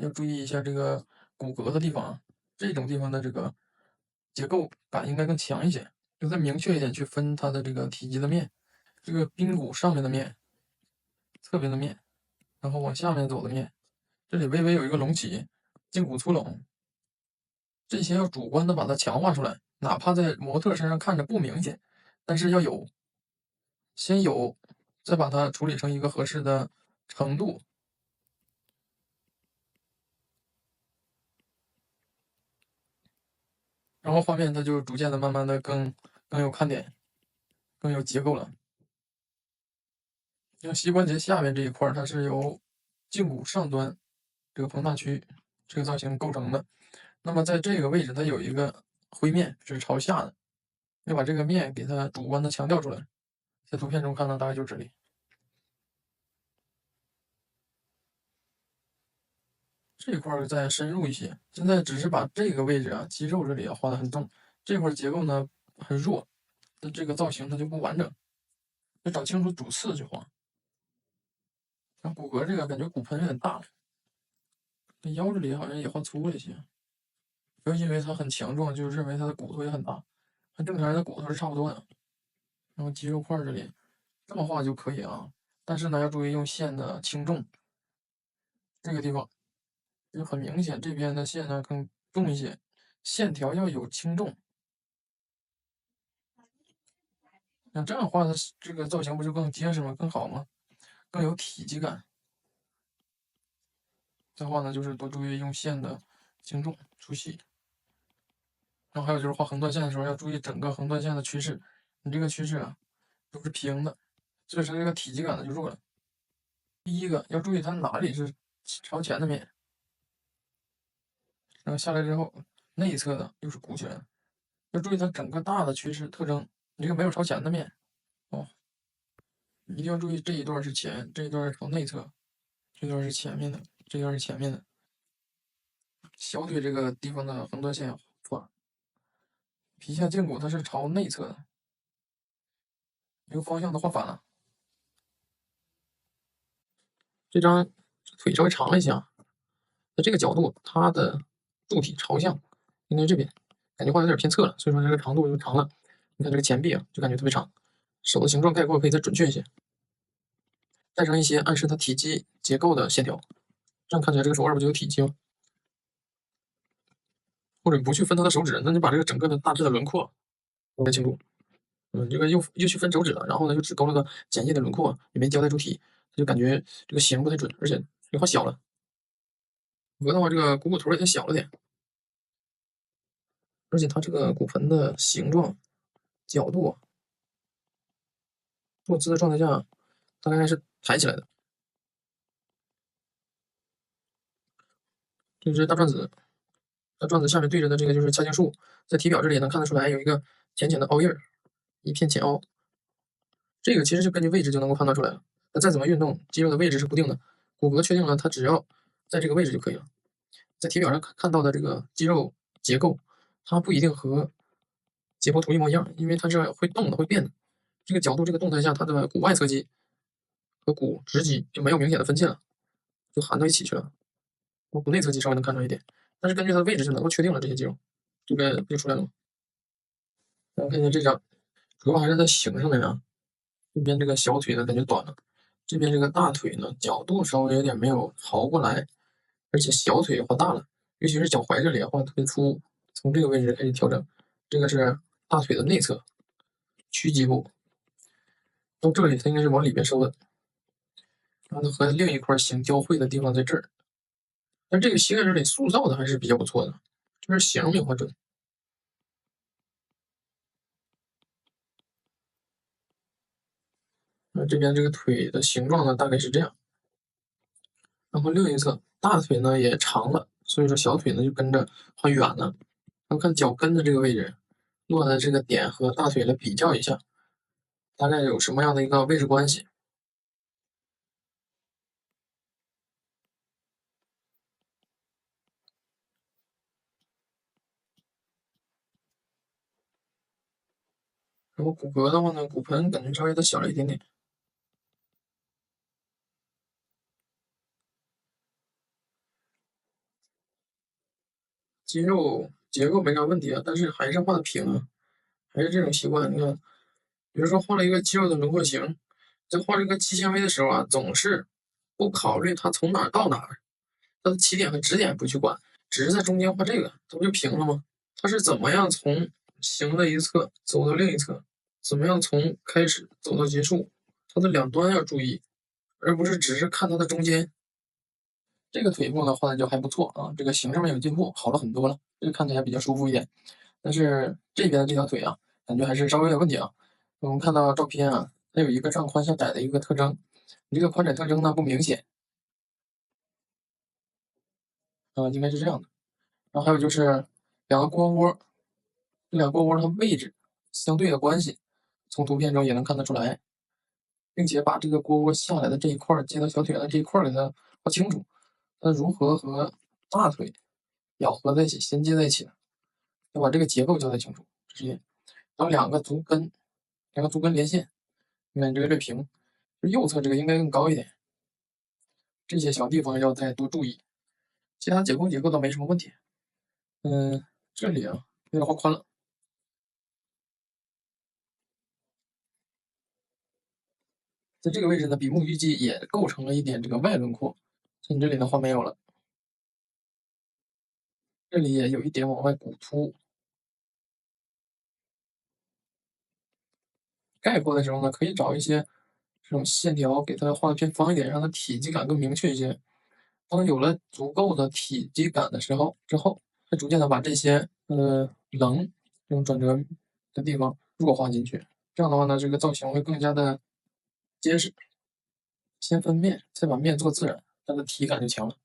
要注意一下这个骨骼的地方啊，这种地方的这个结构感应该更强一些，就再明确一点去分它的这个体积的面，这个髌骨上面的面、侧边的面，然后往下面走的面，这里微微有一个隆起，胫骨粗隆，这些要主观的把它强化出来，哪怕在模特身上看着不明显，但是要有，先有，再把它处理成一个合适的程度，然后画面它就逐渐的、慢慢的更有看点，更有结构了。像膝关节下面这一块它是由胫骨上端这个膨大区这个造型构成的。那么在这个位置，它有一个灰面是朝下的，要把这个面给它主观的强调出来。在图片中看到大概就这里。这块再深入一些，现在只是把这个位置啊，肌肉这里画的很重，这块结构呢很弱，那这个造型它就不完整，要找清楚主次去画。然后骨骼这个感觉骨盆有点大了，这腰这里好像也画粗了一些，不要因为它很强壮就认为它的骨头也很大，和正常人的骨头是差不多的。然后肌肉块这里这么画就可以啊，但是呢要注意用线的轻重，这个地方就很明显，这边的线呢更重一些，线条要有轻重。那这样画的这个造型不就更结实吗？更好吗？更有体积感。再画呢，就是多注意用线的轻重粗细。然后还有就是画横断线的时候，要注意整个横断线的趋势。你这个趋势啊，都是平的，所以说这个体积感呢就弱了。第一个要注意它哪里是朝前的面，然后下来之后内侧的又是鼓起来的，要注意它整个大的趋势特征。你这个没有朝前的面哦，一定要注意这一段是前，这一段是朝内侧，这段是前面的，这段是前面的。小腿这个地方的横断线错了，皮下胫骨它是朝内侧的，这个方向都画反了。这张腿稍微长了一些啊，那这个角度它的柱体朝向应该这边，感觉画有点偏侧了，所以说这个长度就长了。你看这个前臂啊，就感觉特别长。手的形状概括可以再准确一些，带上一些暗示它体积结构的线条，这样看起来这个手腕不就有体积吗？或者你不去分它的手指，那你把这个整个的大致的轮廓弄清楚。这个又去分手指了，然后呢又只勾了个简易的轮廓，也没交代主体，就感觉这个形不太准，而且给画小了。额的话，这个股骨头也太小了点，而且它这个骨盆的形状、角度、坐姿的状态下，它大概是抬起来的。这是大转子，大转子下面对着的这个就是髂胫束，在体表这里能看得出来有一个浅浅的凹印儿，一片浅凹。这个其实就根据位置就能够判断出来了。那再怎么运动，肌肉的位置是固定的，骨骼确定了，它只要在这个位置就可以了。在体表上看到的这个肌肉结构，它不一定和解剖图一模一样，因为它是会动的、会变的。这个角度、这个动态下，它的骨外侧肌和骨直肌就没有明显的分界了，就含到一起去了。骨内侧肌稍微能看出来一点，但是根据它的位置就能够确定了这些肌肉，这个不就出来了吗？咱们看一下这张，主要还是在形上面啊。这边这个小腿呢感觉短了，这边这个大腿呢角度稍微有点没有朝过来，而且小腿画大了，尤其是脚踝这里画特别粗，从这个位置开始调整。这个是大腿的内侧屈肌部，到这里它应该是往里边收的，然后它和另一块形交汇的地方在这儿。但这个膝盖这里塑造的还是比较不错的，就是形没有画准。这边这个腿的形状呢大概是这样，然后另一侧大腿呢也长了，所以说小腿呢就跟着画远了。然后看脚跟的这个位置落的这个点和大腿来比较一下，大概有什么样的一个位置关系。然后骨骼的话呢，骨盆感觉稍微的小了一点点。肌肉结构没啥问题啊，但是还是画的平啊，还是这种习惯。你看，比如说画了一个肌肉的轮廓形，在画这个肌纤维的时候啊，总是不考虑它从哪儿到哪儿，它的起点和止点不去管，只是在中间画这个，它不就平了吗？它是怎么样从形的一侧走到另一侧，怎么样从开始走到结束，它的两端要注意，而不是只是看它的中间。这个腿部呢画的就还不错啊，这个形上面有进步，好了很多了，这个看起来比较舒服一点。但是这边的这条腿啊，感觉还是稍微有点问题啊。我们看到照片啊，它有一个上宽下窄的一个特征，你这个宽窄特征呢不明显啊，应该是这样的。然后还有就是两个锅窝，这两个锅窝它位置相对的关系，从图片中也能看得出来，并且把这个锅窝下来的这一块接到小腿的这一块给它画清楚，它如何和大腿咬合在一起、衔接在一起的，要把这个结构交代清楚，这是一点。然后两个足跟连线，你看这个略平，右侧这个应该更高一点，这些小地方要再多注意。其他结构倒没什么问题。这里啊有点画宽了，在这个位置呢，比目鱼肌也构成了一点这个外轮廓，像你这里的话没有了，这里也有一点往外鼓凸。概括的时候呢，可以找一些这种线条给它画的偏方一点，让它体积感更明确一些。当有了足够的体积感的时候，再逐渐的把这些棱这种转折的地方弱化进去。这样的话呢，这个造型会更加的结实。先分面，再把面做自然，它的体感就强了。